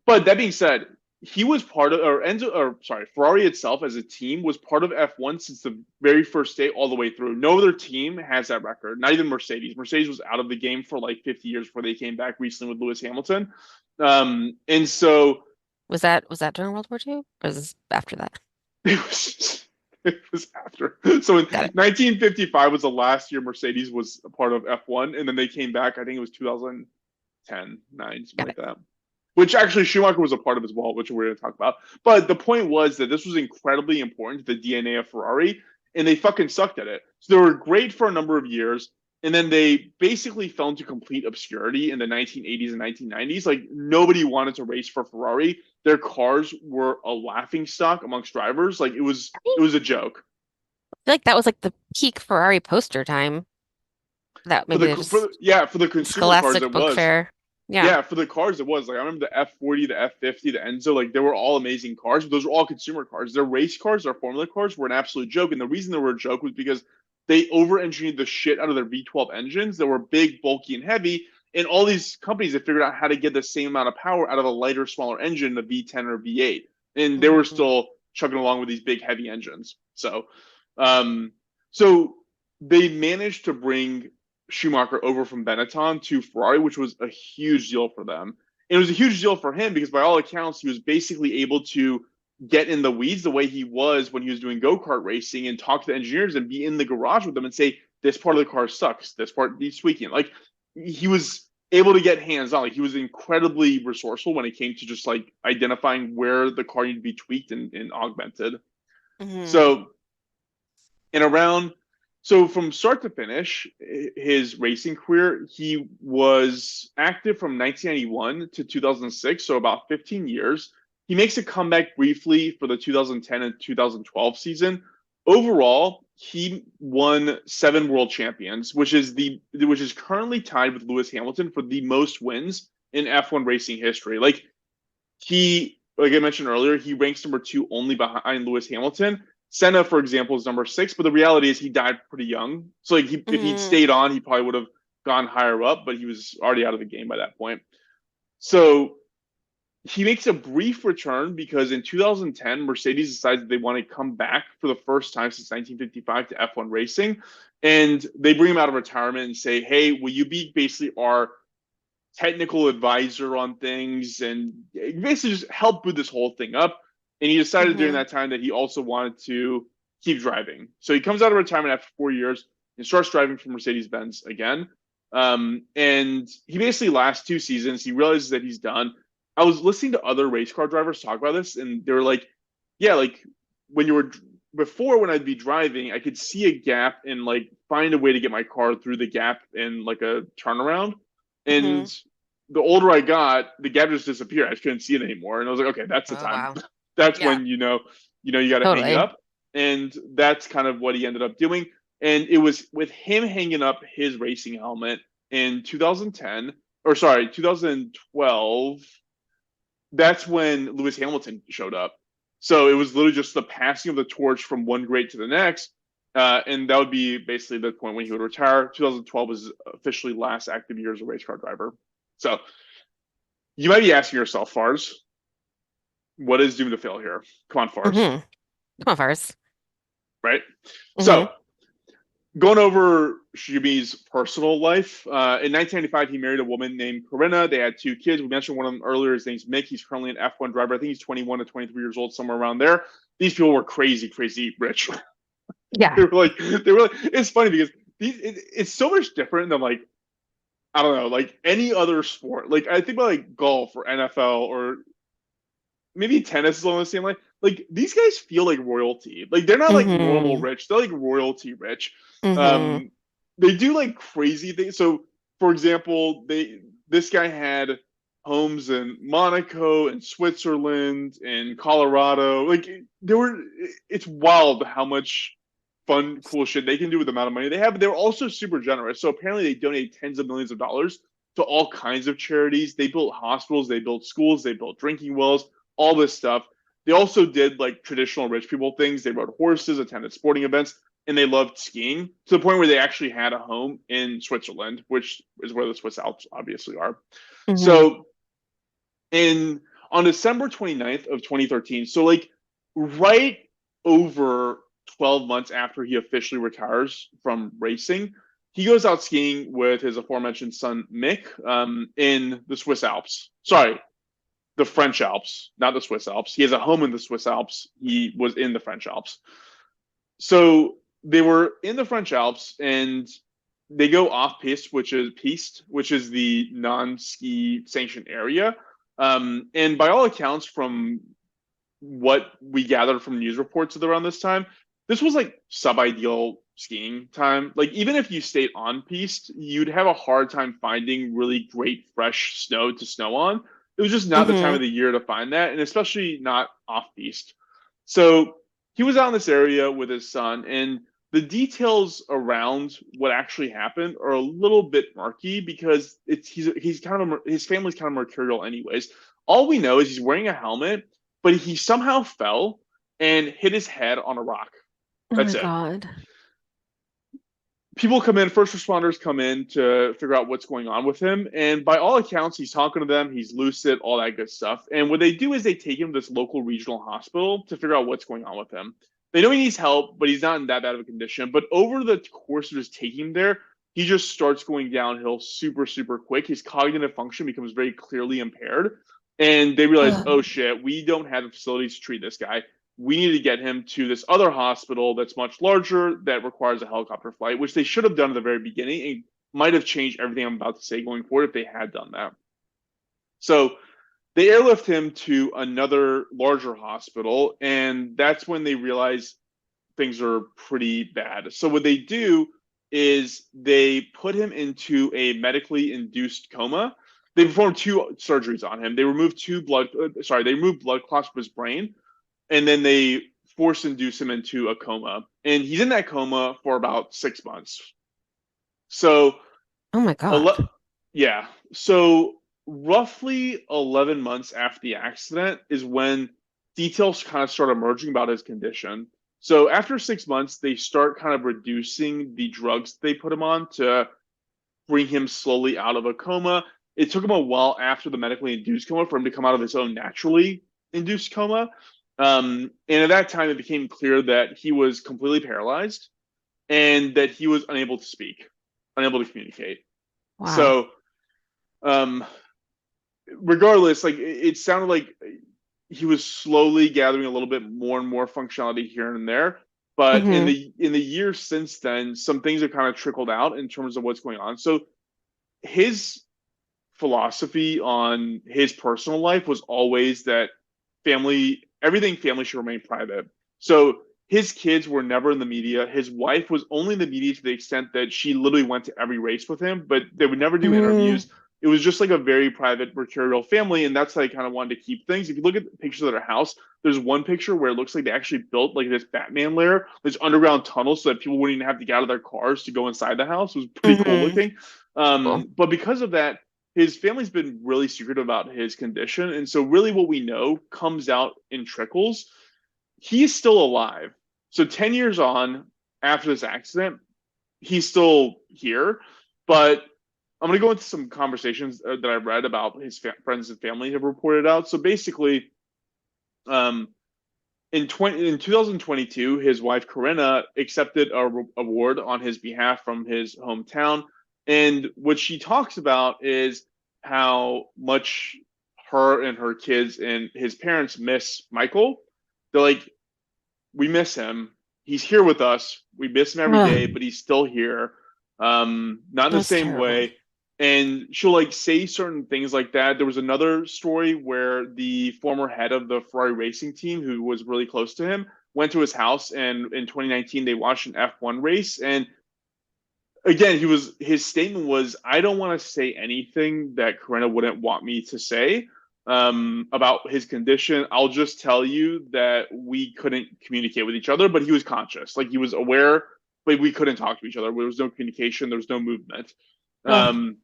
but that being said, he was part of, or Enzo, or sorry, Ferrari itself as a team was part of F1 since the very first day all the way through. No other team has that record. Not even Mercedes. Mercedes was out of the game for like 50 years before they came back recently with Lewis Hamilton. And so Was that during World War II? Or was this after that? it was after. So in Got it. 1955 was the last year Mercedes was a part of F1, and then they came back. I think it was 2010, 9, something Got like it. that. Which actually Schumacher was a part of as well, which we're going to talk about. But the point was that this was incredibly important to the DNA of Ferrari, and they fucking sucked at it. So they were great for a number of years, and then they basically fell into complete obscurity in the 1980s and 1990s. Like nobody wanted to race for Ferrari. Their cars were a laughing stock amongst drivers. Like it was a joke. Feel like that was like the peak Ferrari poster time. That For maybe the they just for the consumer cars Scholastic it Book was. Fair. Yeah. Yeah, for the cars it was. Like I remember the F40, the F50, the Enzo, like they were all amazing cars, but those were all consumer cars. Their race cars, their formula cars were an absolute joke. And the reason they were a joke was because they over-engineered the shit out of their V12 engines that were big, bulky, and heavy. And all these companies have figured out how to get the same amount of power out of a lighter, smaller engine, the V10 or V8. And they were Hmm. still chugging along with these big, heavy engines. Um, so they managed to bring Schumacher over from Benetton to Ferrari, which was a huge deal for them. And it was a huge deal for him because, by all accounts, he was basically able to get in the weeds the way he was when he was doing go kart racing and talk to the engineers and be in the garage with them and say, this part of the car sucks, this part needs tweaking. Like he was able to get hands on. Like he was incredibly resourceful when it came to just like identifying where the car needed to be tweaked and augmented. Hmm. So, in around So from start to finish, his racing career, he was active from 1991 to 2006, so about 15 years. He makes a comeback briefly for the 2010 and 2012 season. Overall, he won 7 world champions, which is currently tied with Lewis Hamilton for the most wins in F1 racing history. Like I mentioned earlier, he ranks number 2 only behind Lewis Hamilton. Senna, for example, is number 6, but the reality is he died pretty young. So if he'd Hmm. stayed on, he probably would have gone higher up, but he was already out of the game by that point. So he makes a brief return because in 2010, Mercedes decides that they want to come back for the first time since 1955 to F1 racing. And they bring him out of retirement and say, hey, will you be basically our technical advisor on things and basically just help with this whole thing up. And he decided during Hmm. that time that he also wanted to keep driving. So he comes out of retirement after 4 years and starts driving for Mercedes Benz again. And he basically last 2 seasons, he realizes that he's done. I was listening to other race car drivers talk about this, and they were like, yeah, like when you were before when I'd be driving, I could see a gap and like find a way to get my car through the gap in like a turnaround. And Hmm. the older I got, the gap just disappeared. I just couldn't see it anymore. And I was like, okay, that's the Oh, time. wow. That's Yeah, when you got to hang it totally. up. And that's kind of what he ended up doing. And it was with him hanging up his racing helmet in 2010, or sorry, 2012. That's when Lewis Hamilton showed up. So it was literally just the passing of the torch from one great to the next. And that would be basically the point when he would retire. 2012 was officially last active year as a race car driver. So you might be asking yourself, Farz, what is doomed to fail here? Come on, Farz, Hmm. Come on, Farz. right? Hmm. So going over Shubi's personal life, in 1995, he married a woman named Corinna. They had 2 kids. We mentioned one of them earlier. His name's Mick. He's currently an F1 driver. I think he's 21 to 23 years old, somewhere around there. These people were crazy, crazy rich. Yeah. They were like, it's funny because it's so much different than like, I don't know, like any other sport. Like I think about like golf or NFL or maybe tennis is along the same line. Like these guys feel like royalty. Like they're not like normal Hmm. rich. They're like royalty rich. Hmm. Um, they do like crazy things. So, for example, this guy had homes in Monaco and Switzerland and Colorado. Like there were, it's wild how much fun, cool shit they can do with the amount of money they have. But they're also super generous. So apparently they donate tens of millions of dollars to all kinds of charities. They built hospitals, they built schools, they built drinking wells, all this stuff. They also did like traditional rich people things. They rode horses, attended sporting events, and they loved skiing to the point where they actually had a home in Switzerland, which is where the Swiss Alps obviously are. Hmm. So in on December 29th of 2013, so like right over 12 months after he officially retires from racing, he goes out skiing with his aforementioned son Mick in the Swiss Alps. Sorry, the French Alps, not the Swiss Alps. He has a home in the Swiss Alps. He was in the French Alps. So they were in the French Alps and they go off piste, which is the non-ski sanctioned area. And by all accounts, from what we gathered from news reports at around this time, this was like sub-ideal skiing time. Like even if you stayed on piste, you'd have a hard time finding really great fresh snow to snow on. It was just not the time Hmm. of the year to find that, and especially not off piste. So he was out in this area with his son, and the details around what actually happened are a little bit murky because he's kind of his family's kind of mercurial anyways. All we know is he's wearing a helmet, but he somehow fell and hit his head on a rock. Oh my That's it. God. People come in, first responders come in to figure out what's going on with him. And by all accounts, he's talking to them, he's lucid, all that good stuff. And what they do is they take him to this local regional hospital to figure out what's going on with him. They know he needs help, but he's not in that bad of a condition. But over the course of just taking him there, he just starts going downhill super, super quick. His cognitive function becomes very clearly impaired. And they realize, oh Ugh. shit, we don't have the facilities to treat this guy. We need to get him to this other hospital that's much larger that requires a helicopter flight, which they should have done at the very beginning. It might have changed everything I'm about to say going forward if they had done that. So they airlift him to another larger hospital, and that's when they realize things are pretty bad. So what they do is they put him into a medically induced coma. They performed two surgeries on him. They removed they removed blood clots from his brain, and then they force induce him into a coma. And he's in that coma for about 6 months. So, Oh my ele- God. yeah. So roughly 11 months after the accident is when details kind of start emerging about his condition. So after 6 months, they start kind of reducing the drugs they put him on to bring him slowly out of a coma. It took him a while after the medically induced coma for him to come out of his own naturally induced coma. And at that time, it became clear that he was completely paralyzed and that he was unable to speak, unable to communicate. Wow. So, um, regardless, like it sounded like he was slowly gathering a little bit more and more functionality here and there. But in Hmm. the years since then, some things have kind of trickled out in terms of what's going on. So his philosophy on his personal life was always that everything family should remain private. So his kids were never in the media. His wife was only in the media to the extent that she literally went to every race with him, but they would never do Hmm. interviews. It was just like a very private, mercurial family, and that's how they kind of wanted to keep things. If you look at the pictures of their house, there's one picture where it looks like they actually built like this Batman lair, this underground tunnel, so that people wouldn't even have to get out of their cars to go inside the house. It was pretty cool Hmm. looking. Cool. But because of that, his family's been really secretive about his condition. And so, really, what we know comes out in trickles. He's still alive. So, 10 years on after this accident, he's still here. But I'm going to go into some conversations that I read about his friends and family have reported out. So, basically, um, in 2022, his wife Corinna accepted a award on his behalf from his hometown, and what she talks about is how much her and her kids and his parents miss Michael. They're like, we miss him. He's here with us. We miss him every day, Ugh, but he's still here. Not in the that's same terrible. way. And she'll like say certain things like that. There was another story where the former head of the Ferrari racing team, who was really close to him, went to his house, and in 2019 they watched an F1 race. And again, his statement was, "I don't want to say anything that Corinna wouldn't want me to say about his condition. I'll just tell you that we couldn't communicate with each other, but he was conscious, like he was aware, but we couldn't talk to each other. There was no communication. There was no movement." Ugh. Um,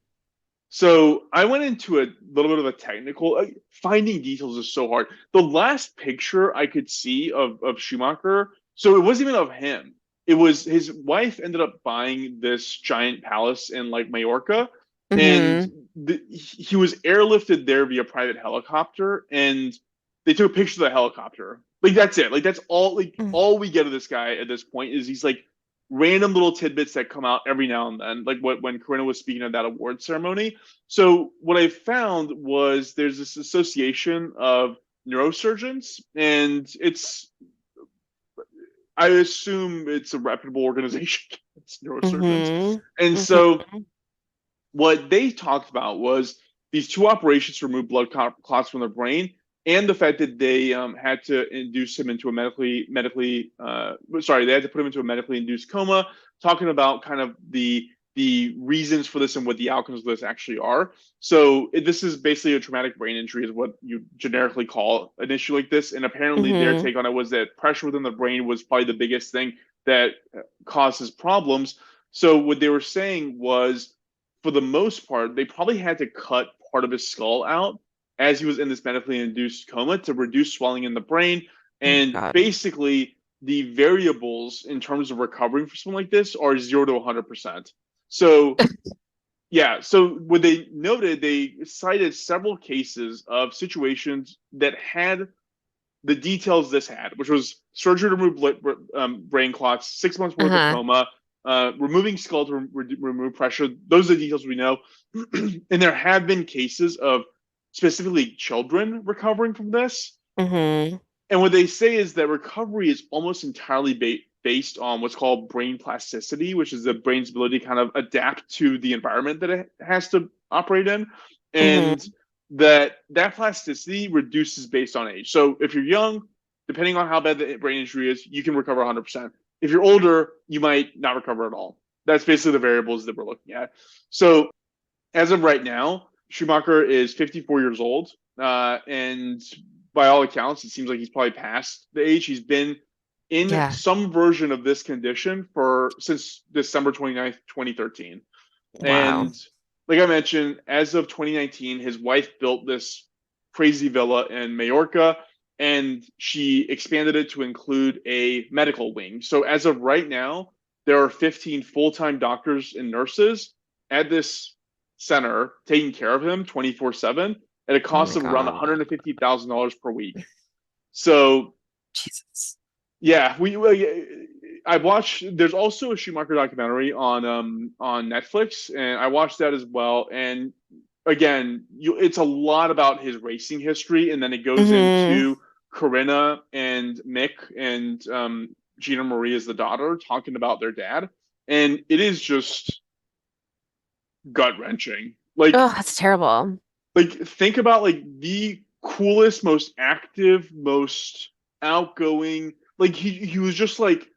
so I went into a little bit of a technical. Finding details is so hard. The last picture I could see of Schumacher, so it wasn't even of him. It was his wife ended up buying this giant palace in like Majorca, and Hmm. he was airlifted there via private helicopter, and they took a picture of the helicopter. Like that's it. Like that's all. Like all we get of this guy at this point is he's like random little tidbits that come out every now and then, like when Corinna was speaking of that award ceremony. So what I found was there's this association of neurosurgeons, and I assume it's a reputable organization. It's neurosurgeons, Hmm. and so Hmm. what they talked about was these two operations to remove blood clots from the brain, and the fact that they had to induce him into a they had to put him into a medically induced coma. Talking about kind of the reasons for this and what the outcomes of this actually are. So this is basically a traumatic brain injury, is what you generically call an issue like this. And apparently, their Hmm. take on it was that pressure within the brain was probably the biggest thing that causes problems. So what they were saying was, for the most part, they probably had to cut part of his skull out as he was in this medically induced coma to reduce swelling in the brain. Oh my And God. basically, the variables in terms of recovering from something like this are 0 to 100%. So, yeah. So, what they noted, they cited several cases of situations that had the details this had, which was surgery to remove brain clots, 6 months worth of Uh-huh. coma, removing skull to remove pressure. Those are the details we know. And there have been cases of specifically children recovering from this. Hmm. And what they say is that recovery is almost entirely based on what's called brain plasticity, which is the brain's ability to kind of adapt to the environment that it has to operate in. And Hmm. that plasticity reduces based on age. So if you're young, depending on how bad the brain injury is, you can recover 100%. If you're older, you might not recover at all. That's basically the variables that we're looking at. So as of right now, Schumacher is 54 years old, and by all accounts, it seems like he's probably past the age. He's been in Yeah. some version of this condition for since December 29th, 2013. Wow. And like I mentioned, as of 2019, his wife built this crazy villa in Majorca, and she expanded it to include a medical wing. So as of right now, there are 15 full-time doctors and nurses at this center taking care of him 24/7 at a Oh my cost of around God. $150,000 per week. So Jesus. yeah, I watched. There's also a Schumacher documentary on Netflix, and I watched that as well. And again, it's a lot about his racing history, and then it goes Hmm. into Corinna and Mick and Gina Marie as the daughter talking about their dad, and it is just gut wrenching. Oh, that's terrible. Think about like the coolest, most active, most outgoing. Like he was just like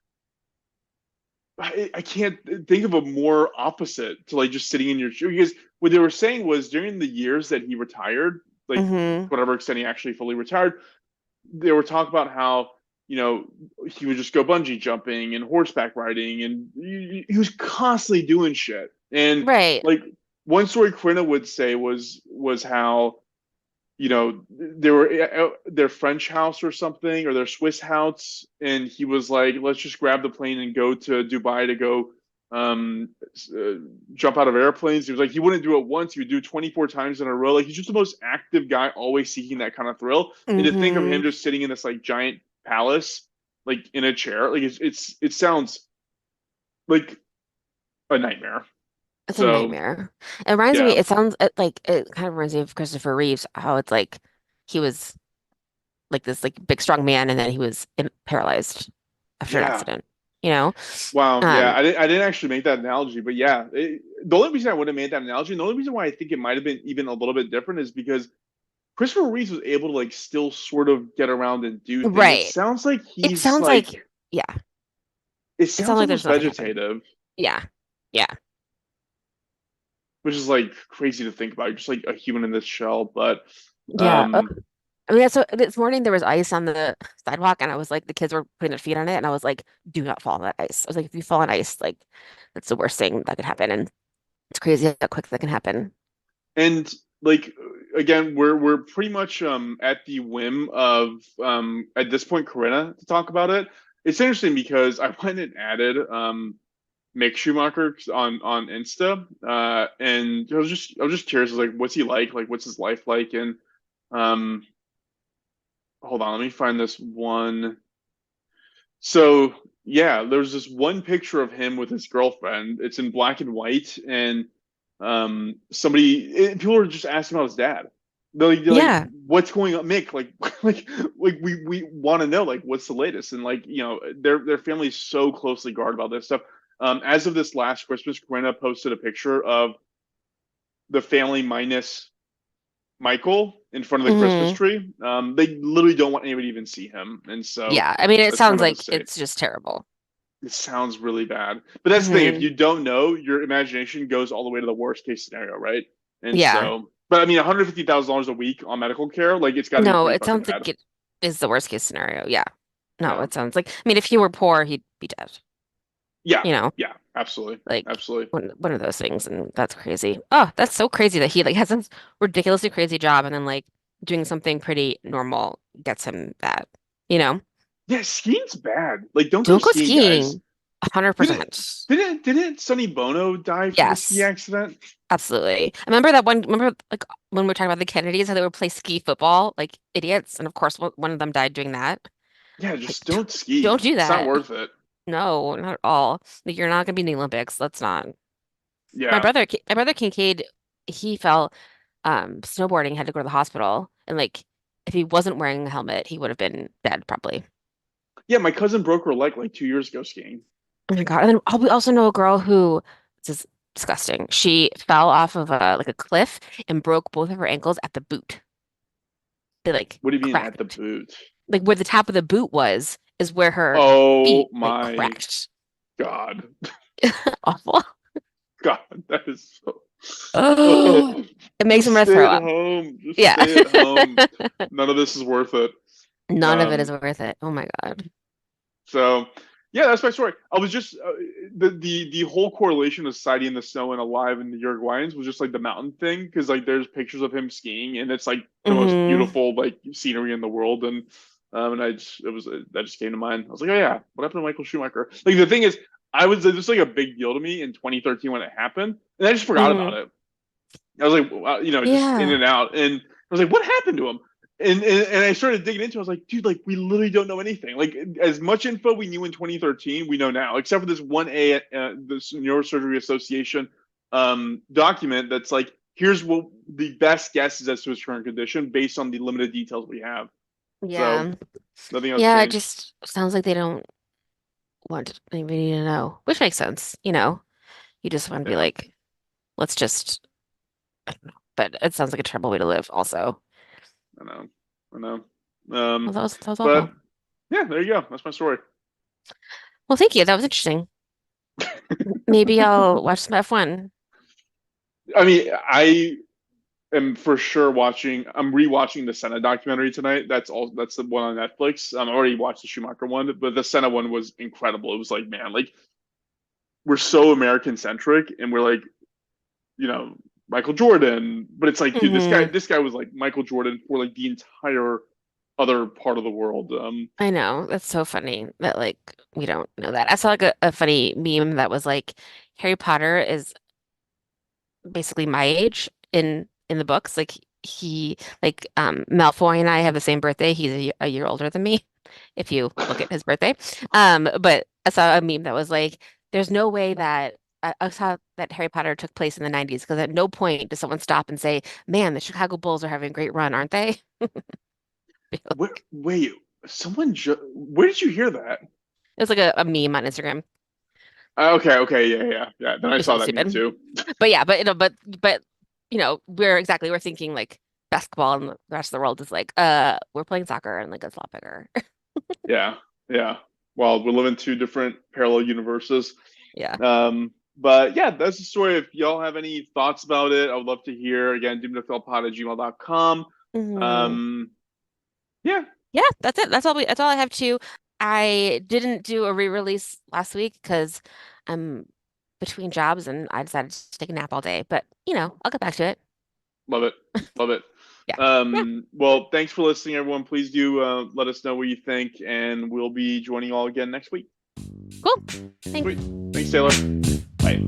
I can't think of a more opposite to like just sitting in your chair because what they were saying was during the years that he retired, like Hmm. whatever extent he actually fully retired, they were talking about how he would just go bungee jumping and horseback riding, and he was constantly doing shit. And Right. like one story Quinna would say was how they were at their French house or something, or their Swiss house, and he was like, "Let's just grab the plane and go to Dubai to go um, uh, jump out of airplanes." He was like, he wouldn't do it once; he would do 24 times in a row. Like he's just the most active guy, always seeking that kind of thrill. And to think of him Hmm. just sitting in this like giant palace, like in a chair, like it sounds like a nightmare. It's a So nightmare. It reminds me, yeah, it kind of reminds me of Christopher Reeves, how it's like he was like this like big strong man and then he was paralyzed after an yeah. accident, you know? Wow, yeah, Um, I didn't actually make that analogy, but yeah, the only reason I would have made that analogy, and the only reason why I think it might have been even a little bit different is because Christopher Reeves was able to like still sort of get around and do things. It right. sounds like It he's sounds like like yeah, it it sounds sounds like there's almost nothing happened. vegetative, Yeah. Yeah. which is like crazy to think about. You're just like a human in this shell, but Yeah. um, I mean, so this morning there was ice on the sidewalk, and I was like, the kids were putting their feet on it, and I was like, do not fall on that ice. I was like, if you fall on ice, like, that's the worst thing that could happen. And it's crazy how quick that can happen. and like again, we're pretty much at the whim of at this point Corinna to talk about it. It's interesting because I went and added Mick Schumacher on Insta, and I was just curious, I was like, what's he like? Like, what's his life like? And um, hold on, let me find this one. So yeah, there's this one picture of him with his girlfriend. It's in black and white, and people are just asking about his dad. They're like, Yeah. what's going on, Mick? Like we want to know like what's the latest, and like their family's so closely guarded about this stuff. As of this last Christmas, Corinna posted a picture of the family minus Michael in front of the Christmas Hmm. tree. They literally don't want anybody to even see him, and so Yeah. I mean, it that's kind sounds of the like state. it's just terrible. It sounds really bad, but that's the thing. If Hmm. you don't know, your imagination goes all the way to the worst case scenario, right? And Yeah. so, but I mean, $150,000 a week on medical care, like it's got to be No, pretty it fucking sounds like bad. it is the worst case scenario. Yeah. No, Yeah, it sounds like, I mean, if he were poor, he'd be dead, yeah, you know? yeah, absolutely, Like absolutely. one of those things, and that's crazy. Oh, that's so crazy that he like has this ridiculously crazy job and then like doing something pretty normal gets him that, you know? Yeah, skiing's bad. Like, don't go Don't go skiing, guys. skiing. Didn't 100%. didn't Sonny Bono die from a ski Yes, accident? absolutely. I remember that one, remember like when we were talking about the Kennedys, how they would play ski football like idiots, and of course one of them died doing that. Yeah, Like, just don't ski. don't do It's not that. worth it. No, not at all. Like, you're not gonna be in the Olympics. Let's not. Yeah. My brother Kincaid, he fell snowboarding, had to go to the hospital, and like if he wasn't wearing a helmet, he would have been dead probably. Yeah, my cousin broke her leg like 2 years ago skiing. Oh my God. And then we also know a girl who, this is disgusting. She fell off of a like a cliff and broke both of her ankles at the boot. They like What do you mean at the cracked. boot? Like where the top of the boot was, is where her Oh feet like my cracked. God. Awful. God, that is so. Oh, Oh, it makes just me want to stay throw at up. home. Just Yeah. stay at home. None of this is worth it. None of it is Um, worth it. Oh my God. so yeah, that's my story. I was just the whole correlation of Society in the Snow and Alive and the Uruguayans was just like the mountain thing because like there's pictures of him skiing and it's like the most Hmm. beautiful like scenery in the world and I just it was that just came to mind. I was like, oh yeah, what happened to Michael Schumacher? Like the thing is, I was it was like a big deal to me in 2013 when it happened, and I just forgot about Hmm. it. I was like, wow, just in Yeah. and out, and I was like, what happened to him? And I started digging into it. I was like, dude, like we literally don't know anything. Like as much info we knew in 2013, we know now, except for this 1A, this Neurosurgery Association document that's like, here's what the best guess is as to his current condition based on the limited details we have. So Yeah. nothing else Yeah, it changed. just sounds like they don't want anybody to know, which makes sense. You just want to be Yeah, like, let's just, I don't know. But it sounds like a terrible way to live also. I know, I know. Well, that was But awful. yeah, there you go. That's my story. Well, thank you. That was interesting. Maybe I'll watch some F1. I mean, I am for sure watching. I'm rewatching the Senna documentary tonight. That's all. That's the one on Netflix. I already watched the Schumacher one, but the Senna one was incredible. It was like, man, like we're so American centric, and we're like, you know, Michael Jordan, but it's like, dude, Hmm. this guy was like Michael Jordan for like the entire other part of the world. I know. That's so funny that like we don't know that. I saw like a funny meme that was like Harry Potter is basically my age in the books. Like he like Malfoy and I have the same birthday. He's a year older than me, if you look at his birthday. But I saw a meme that was like, "There's no way that." I saw that Harry Potter took place in the 90s because at no point does someone stop and say, "Man, the Chicago Bulls are having a great run, aren't they?" Where? Wait, where did you hear that? It was like a meme on Instagram. Okay, yeah. Then I It was saw something that meme stupid. too. But yeah, but we're thinking like basketball and the rest of the world is like we're playing soccer and like it's a lot bigger. Yeah, yeah. Well, we live in two different parallel universes. Yeah. But yeah, that's the story. If y'all have any thoughts about it, I would love to hear. Again, doomtofellpod@gmail.com. Hmm. Um, yeah, Yeah, that's it. That's all I have too. I didn't do a re-release last week because I'm between jobs and I decided to take a nap all day. But I'll get back to it. love it. Love it. Yeah. Yeah. Well, thanks for listening, everyone. Please do let us know what you think, and we'll be joining you all again next week. Cool. Thanks. Sweet. Thanks, Taylor. Bye.